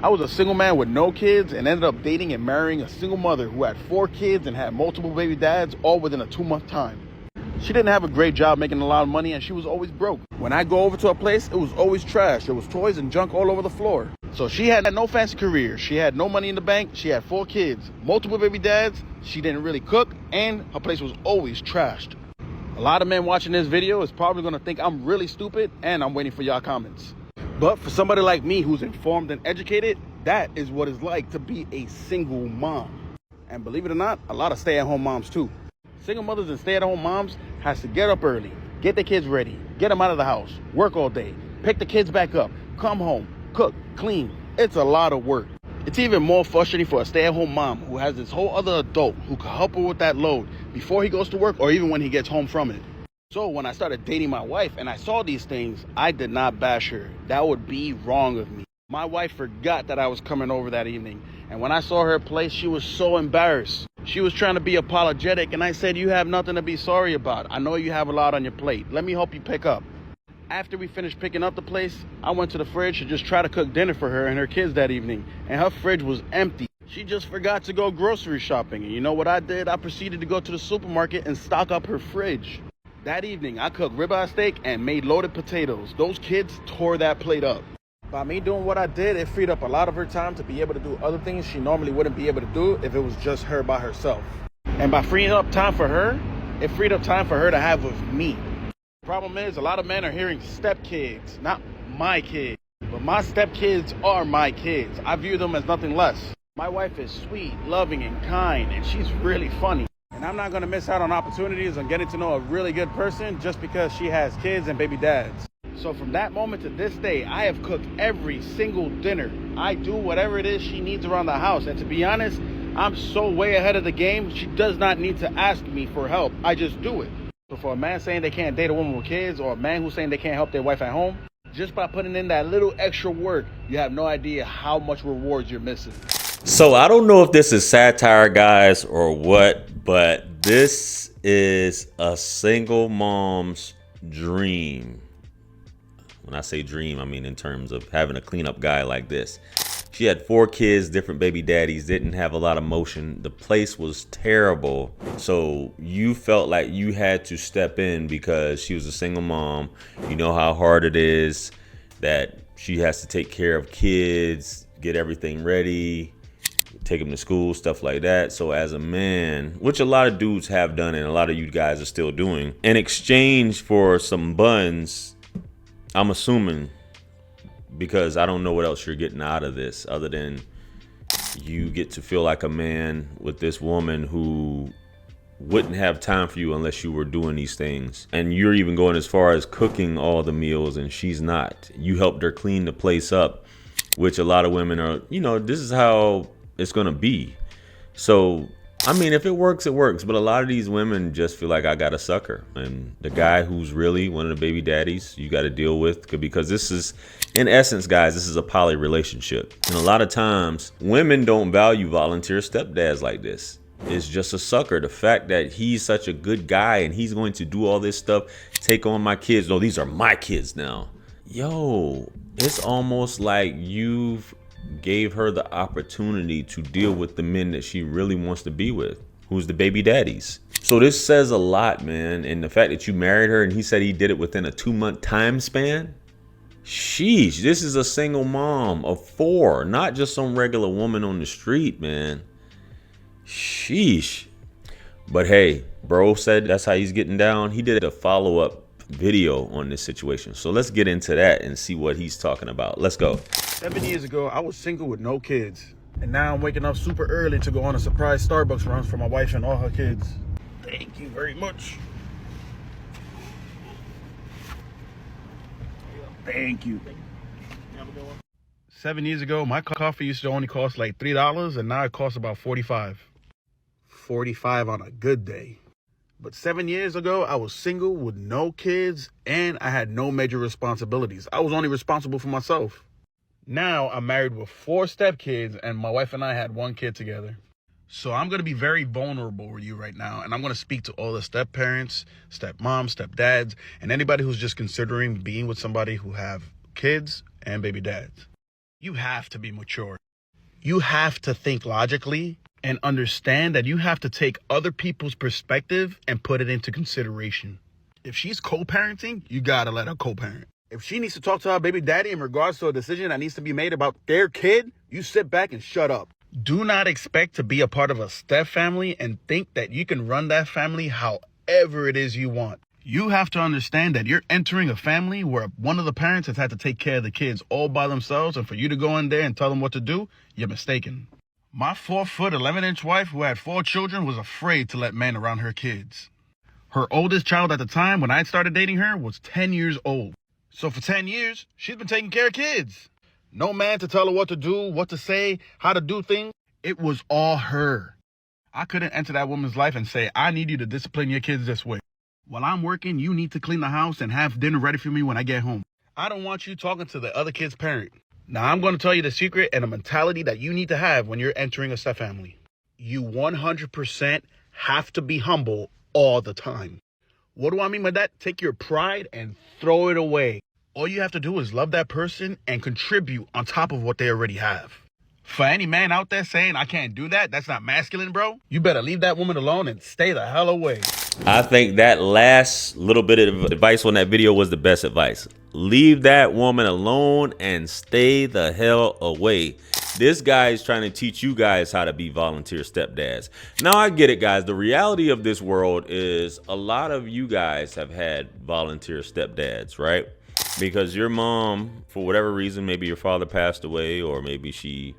I was a single man with no kids and ended up dating and marrying a single mother who had 4 kids and had multiple baby dads all within a 2-month time. She didn't have a great job making a lot of money and she was always broke. When I go over to her place, it was always trash. There was toys and junk all over the floor. So she had no fancy career. She had no money in the bank. She had 4 kids, multiple baby dads. She didn't really cook and her place was always trashed. A lot of men watching this video is probably going to think I'm really stupid and I'm waiting for y'all comments. But for somebody like me who's informed and educated, that is what it's like to be a single mom. And believe it or not, a lot of stay-at-home moms too. Single mothers and stay-at-home moms has to get up early, get their kids ready, get them out of the house, work all day, pick the kids back up, come home, cook, clean. It's a lot of work. It's even more frustrating for a stay-at-home mom who has this whole other adult who can help her with that load before he goes to work or even when he gets home from it. So when I started dating my wife and I saw these things, I did not bash her. That would be wrong of me. My wife forgot that I was coming over that evening. And when I saw her place, she was so embarrassed. She was trying to be apologetic and I said, "You have nothing to be sorry about. I know you have a lot on your plate. Let me help you pick up." After we finished picking up the place, I went to the fridge to just try to cook dinner for her and her kids that evening. And her fridge was empty. She just forgot to go grocery shopping. And you know what I did? I proceeded to go to the supermarket and stock up her fridge. That evening, I cooked ribeye steak and made loaded potatoes. Those kids tore that plate up. By me doing what I did, it freed up a lot of her time to be able to do other things she normally wouldn't be able to do if it was just her by herself. And by freeing up time for her, it freed up time for her to have with me. The problem is, a lot of men are hearing stepkids, not my kids. But my stepkids are my kids. I view them as nothing less. My wife is sweet, loving, and kind, and she's really funny. And I'm not going to miss out on opportunities on getting to know a really good person just because she has kids and baby dads. So from that moment to this day, I have cooked every single dinner. I do whatever it is she needs around the house. And to be honest, I'm so way ahead of the game, she does not need to ask me for help. I just do it. So for a man saying they can't date a woman with kids or a man who's saying they can't help their wife at home, just by putting in that little extra work, you have no idea how much rewards you're missing. So I don't know if this is satire, guys, or what, but this is a single mom's dream. When I say dream, I mean in terms of having a cleanup guy like this. She had 4 kids, different baby daddies, didn't have a lot of motion. The place was terrible. So you felt like you had to step in because she was a single mom. You know how hard it is that she has to take care of kids, get everything ready, take them to school, stuff like that. So as a man, which a lot of dudes have done and a lot of you guys are still doing, in exchange for some buns, I'm assuming, because I don't know what else you're getting out of this other than you get to feel like a man with this woman who wouldn't have time for you unless you were doing these things. And you're even going as far as cooking all the meals and she's not. You helped her clean the place up, which a lot of women are, you know, this is how it's gonna be. So I mean, if it works, it works. But a lot of these women just feel like I got a sucker. And the guy who's really one of the baby daddies you got to deal with, because this is, in essence, guys, this is a poly relationship. And a lot of times women don't value volunteer stepdads like this. It's just a sucker. The fact that he's such a good guy and he's going to do all this stuff, take on my kids. No, these are my kids now. Yo, it's almost like you've gave her the opportunity to deal with the men that she really wants to be with, who's the baby daddies. So this says a lot, man. And the fact that you married her and he said he did it within a 2-month time span. Sheesh, this is a single mom of 4, not just some regular woman on the street, man. Sheesh. But hey, bro said that's how he's getting down. He did a follow-up video on this situation. So let's get into that and see what he's talking about. Let's go. 7 years ago, I was single with no kids. And now I'm waking up super early to go on a surprise Starbucks run for my wife and all her kids. Thank you very much. Thank you. 7 years ago, my coffee used to only cost like $3, and now it costs about $45. $45 on a good day. But 7 years ago, I was single with no kids, and I had no major responsibilities. I was only responsible for myself. Now I'm married with 4 stepkids, and my wife and I had 1 kid together. So I'm going to be very vulnerable with you right now, and I'm going to speak to all the step-parents, stepmoms, stepdads, and anybody who's just considering being with somebody who have kids and baby dads. You have to be mature. You have to think logically and understand that you have to take other people's perspective and put it into consideration. If she's co-parenting, you gotta let her co-parent. If she needs to talk to her baby daddy in regards to a decision that needs to be made about their kid, you sit back and shut up. Do not expect to be a part of a step family and think that you can run that family however it is you want. You have to understand that you're entering a family where one of the parents has had to take care of the kids all by themselves, and for you to go in there and tell them what to do, you're mistaken. My 4', 11-inch wife who had 4 children was afraid to let men around her kids. Her oldest child at the time when I started dating her was 10 years old. So for 10 years, she's been taking care of kids. No man to tell her what to do, what to say, how to do things. It was all her. I couldn't enter that woman's life and say, I need you to discipline your kids this way. While I'm working, you need to clean the house and have dinner ready for me when I get home. I don't want you talking to the other kid's parent. Now, I'm going to tell you the secret and a mentality that you need to have when you're entering a step family. You 100% have to be humble all the time. What do I mean by that? Take your pride and throw it away. All you have to do is love that person and contribute on top of what they already have. For any man out there saying, I can't do that, that's not masculine, bro, you better leave that woman alone and stay the hell away. I think that last little bit of advice on that video was the best advice. Leave that woman alone and stay the hell away. This guy is trying to teach you guys how to be volunteer stepdads. Now, I get it, guys. The reality of this world is a lot of you guys have had volunteer stepdads, right? Because your mom, for whatever reason, maybe your father passed away, or maybe she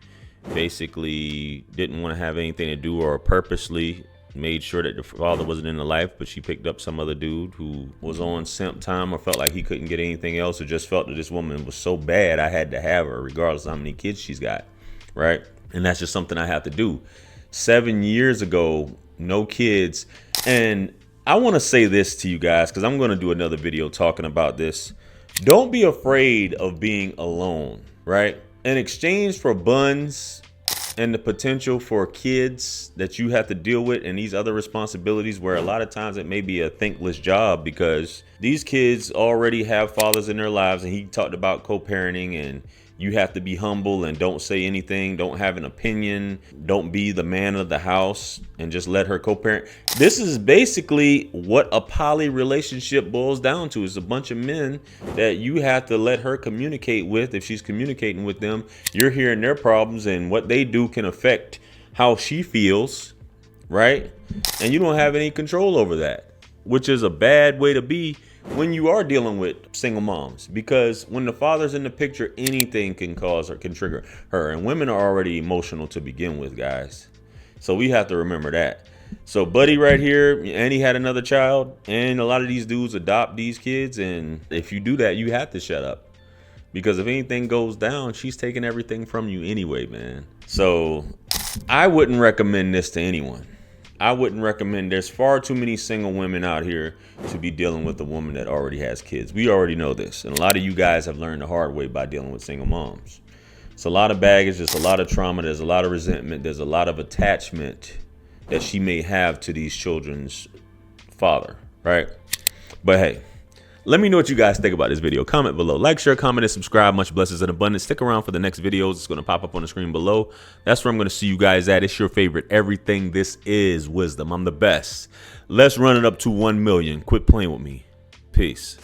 basically didn't want to have anything to do, or purposely made sure that the father wasn't in the life, but she picked up some other dude who was on simp time, or felt like he couldn't get anything else, or just felt that this woman was so bad I had to have her regardless of how many kids she's got, right? And that's just something I have to do. 7 years ago, no kids. And I want to say this to you guys, because I'm going to do another video talking about this. Don't be afraid of being alone, right? In exchange for buns and the potential for kids that you have to deal with and these other responsibilities, where a lot of times it may be a thankless job because these kids already have fathers in their lives, and he talked about co-parenting, and you have to be humble and don't say anything, don't have an opinion, don't be the man of the house, and just let her co-parent. This is basically what a poly relationship boils down to. It's a bunch of men that you have to let her communicate with. If she's communicating with them, you're hearing their problems, and what they do can affect how she feels, right? And you don't have any control over that, which is a bad way to be when you are dealing with single moms, because when the father's in the picture, anything can cause or can trigger her, and women are already emotional to begin with, guys. So we have to remember that. So buddy right here, and he had another child, and a lot of these dudes adopt these kids, and if you do that, you have to shut up, because if anything goes down, she's taking everything from you anyway, man. So I wouldn't recommend this to anyone. I wouldn't recommend. There's far too many single women out here to be dealing with a woman that already has kids. We already know this. And a lot of you guys have learned the hard way by dealing with single moms. It's a lot of baggage. There's a lot of trauma. There's a lot of resentment. There's a lot of attachment that she may have to these children's father, right? But hey, let me know what you guys think about this video. Comment below. Like, share, comment, and subscribe. Much blessings and abundance. Stick around for the next videos. It's going to pop up on the screen below. That's where I'm going to see you guys at. It's your favorite everything. This is wisdom. I'm the best. Let's run it up to 1 million. Quit playing with me. Peace.